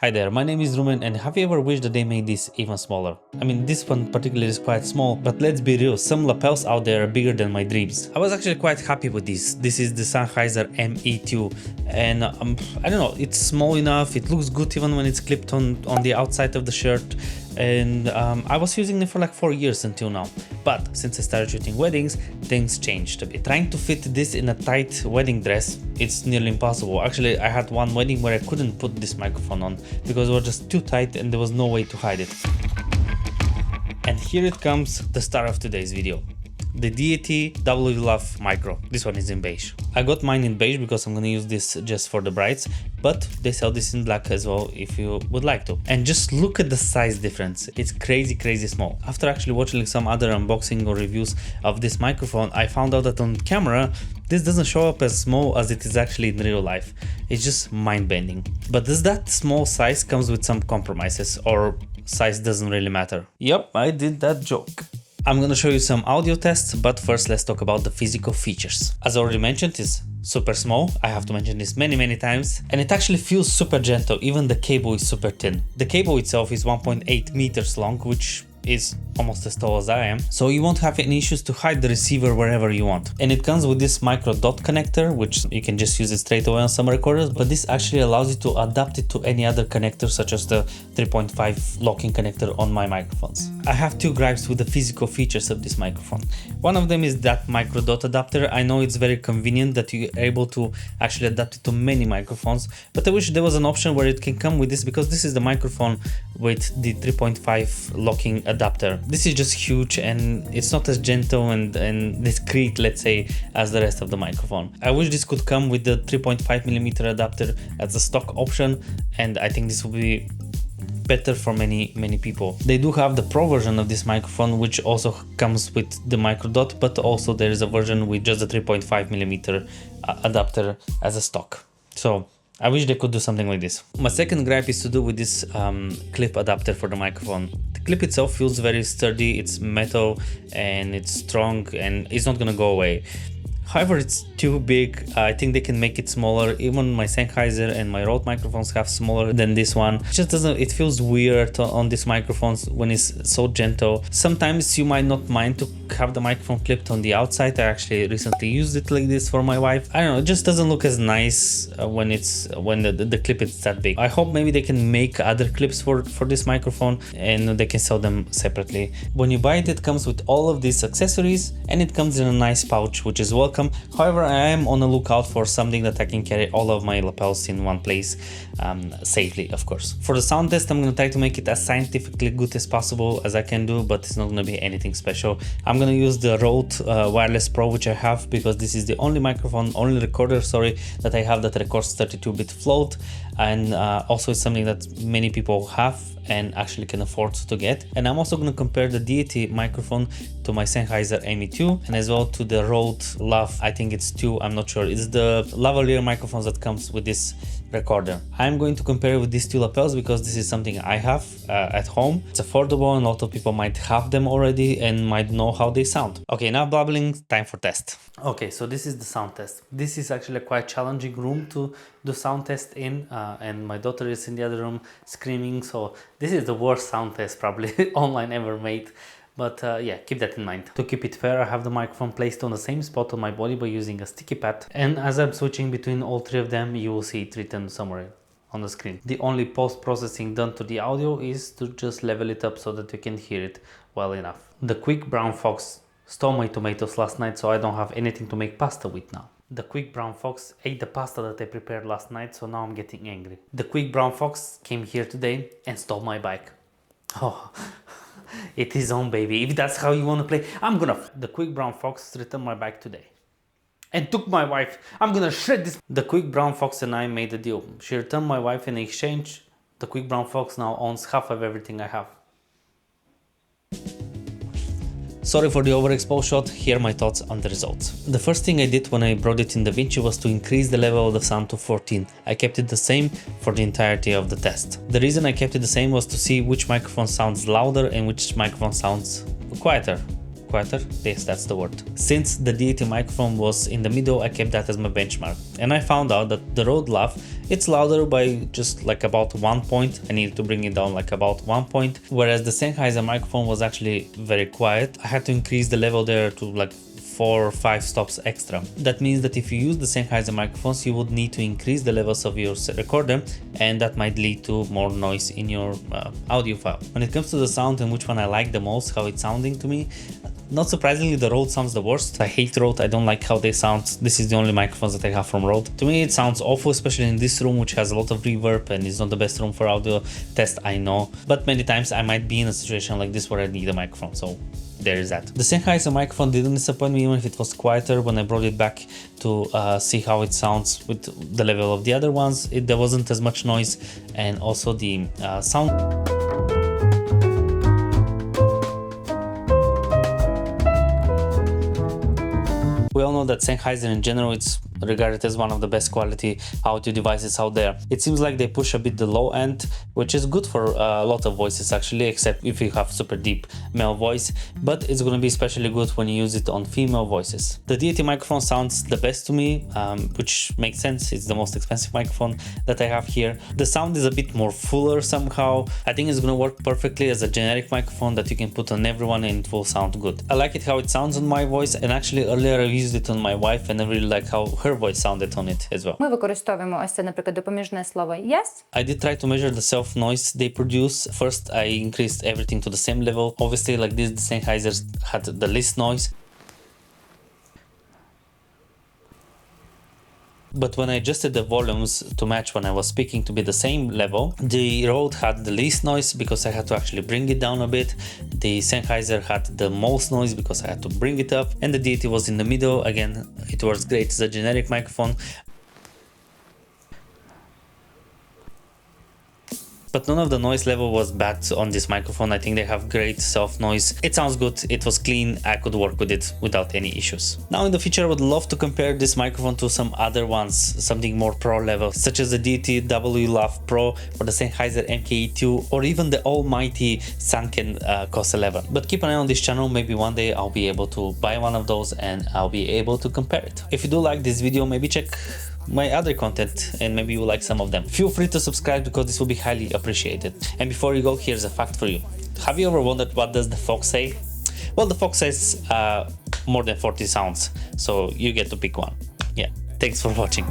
Hi there, my name is Rumen, and have you ever wished that they made this even smaller? I mean, this one particularly is quite small, but let's be real, some lapels out there are bigger than my dreams. I was actually quite happy with this. This is the Sennheiser ME2, and I don't know, it's small enough, it looks good even when it's clipped on the outside of the shirt, and I was using it for like 4 years until now. But since I started shooting weddings, things changed a bit. Trying to fit this in a tight wedding dress, it's nearly impossible. Actually, I had one wedding where I couldn't put this microphone on because it was just too tight and there was no way to hide it. And here it comes, the star of today's video. The Deity W.Lav Micro. This one is in beige. I got mine in beige because I'm gonna use this just for the brides, but they sell this in black as well if you would like to. And just look at the size difference. It's crazy small. After actually watching some other unboxing or reviews of this microphone, I found out that on camera this doesn't show up as small as it is actually in real life. It's just mind-bending. But does that small size comes with some compromises, or size doesn't really matter? Yep, I did that joke. I'm gonna show you some audio tests, but first let's talk about the physical features. As I already mentioned, it's super small. I have to mention this many times. And it actually feels super gentle, even the cable is super thin. The cable itself is 1.8 meters long, which is almost as tall as I am, so you won't have any issues to hide the receiver wherever you want. And it comes with this micro dot connector, which you can just use it straight away on some recorders, but this actually allows you to adapt it to any other connector, such as the 3.5 locking connector on my microphones. I have two gripes with the physical features of this microphone. One of them is that micro dot adapter. I know it's very convenient that you're able to actually adapt it to many microphones, but I wish there was an option where it can come with this, because this is the microphone with the 3.5 locking adapter. This is just huge, and it's not as gentle and discreet, let's say, as the rest of the microphone. I wish this could come with the 3.5mm adapter as a stock option, and I think this will be better for many people. They do have the Pro version of this microphone, which also comes with the micro dot, but also there is a version with just the 3.5mm adapter as a stock. So I wish they could do something like this. My second gripe is to do with this clip adapter for the microphone. The clip itself feels very sturdy, it's metal and it's strong and it's not gonna go away. However, it's too big. I think they can make it smaller. Even my Sennheiser and my Rode microphones have smaller than this one. It just doesn't, it feels weird on these microphones when it's so gentle. Sometimes you might not mind to have the microphone clipped on the outside. I actually recently used it like this for my wife. I don't know, it just doesn't look as nice when the clip is that big. I hope maybe they can make other clips for this microphone and they can sell them separately. When you buy it, it comes with all of these accessories and it comes in a nice pouch, which is welcome. However, I am on the lookout for something that I can carry all of my lapels in one place safely, of course. For the sound test, I'm going to try to make it as scientifically good as possible as I can do, but it's not going to be anything special. I'm going to use the Rode Wireless Pro, which I have, because this is the only recorder, that I have that records 32-bit float, and also it's something that many people have and actually can afford to get. And I'm also going to compare the Deity microphone to my Sennheiser ME2 and as well to the Rode Lav, I think it's 2, I'm not sure. It's the lavalier microphones that comes with this recorder. I'm going to compare with these two lapels because this is something I have at home. It's affordable and a lot of people might have them already and might know how they sound. Okay, now blabbling, time for test. Okay, so this is the sound test. This is actually a quite challenging room to do sound test in, and my daughter is in the other room screaming, so this is the worst sound test probably online ever made. But yeah, keep that in mind. To keep it fair, I have the microphone placed on the same spot on my body by using a sticky pad, and as I'm switching between all three of them, you will see it written somewhere on the screen. The only post-processing done to the audio is to just level it up so that you can hear it well enough. The quick brown fox stole my tomatoes last night, so I don't have anything to make pasta with now. The quick brown fox ate the pasta that I prepared last night, so now I'm getting angry. The quick brown fox came here today and stole my bike. Oh, it is on, baby. If that's how you want to play, I'm gonna. The quick brown fox returned my bike today and took my wife. I'm gonna shred this. The quick brown fox and I made a deal. She returned my wife in exchange. The quick brown fox now owns half of everything I have. Sorry for the overexposed shot, here are my thoughts on the results. The first thing I did when I brought it in DaVinci was to increase the level of the sound to 14. I kept it the same for the entirety of the test. The reason I kept it the same was to see which microphone sounds louder and which microphone sounds quieter. quieter. Yes, that's the word. Since the Deity microphone was in the middle, I kept that as my benchmark. And I found out that the Rode Lav, it's louder by just like about 1 point. I needed to bring it down like about 1 point. Whereas the Sennheiser microphone was actually very quiet. I had to increase the level there to like 4 or 5 stops extra. That means that if you use the Sennheiser microphones, you would need to increase the levels of your recorder, and that might lead to more noise in your audio file. When it comes to the sound and which one I like the most, how it's sounding to me, not surprisingly, the Rode sounds the worst. I hate Rode. I don't like how they sound. This is the only microphones that I have from Rode. To me, it sounds awful, especially in this room, which has a lot of reverb and is not the best room for audio test, I know. But many times I might be in a situation like this where I need a microphone, so there is that. The Sennheiser microphone didn't disappoint me even if it was quieter. When I brought it back to see how it sounds with the level of the other ones, there wasn't as much noise, and also the sound. We all know that Sennheiser in general, it's regarded as one of the best quality audio devices out there. It seems like they push a bit the low end, which is good for a lot of voices actually, except if you have super deep male voice, but it's going to be especially good when you use it on female voices. The Deity microphone sounds the best to me, which makes sense. It's the most expensive microphone that I have here. The sound is a bit more fuller somehow. I think it's going to work perfectly as a generic microphone that you can put on everyone and it will sound good. I like it how it sounds on my voice, and actually earlier I used it on my wife and I really like how her voice sounded on it as well. Ми використовуємо ось це, наприклад, допоміжне слово yes. I did try to measure the self noise they produce. First, I increased everything to the same level. Obviously, like this, the Sennheiser had the least noise. But when I adjusted the volumes to match when I was speaking to be the same level, the Rode had the least noise because I had to actually bring it down a bit. The Sennheiser had the most noise because I had to bring it up. And the Deity was in the middle. Again, it works great as a generic microphone. But none of the noise level was bad on this microphone. I think they have great self noise. It sounds good, it was clean, I could work with it without any issues. Now in the future I would love to compare this microphone to some other ones, something more pro level, such as the Deity W.Lav Pro or the Sennheiser ME2 or even the almighty Sanken COS 11. But keep an eye on this channel, maybe one day I'll be able to buy one of those and I'll be able to compare it. If you do like this video, maybe check my other content and maybe you like some of them. Feel free to subscribe because this will be highly appreciated. And before you go, here's a fact for you. Have you ever wondered what does the fox say? Well, the fox says more than 40 sounds, so you get to pick one. Yeah, thanks for watching.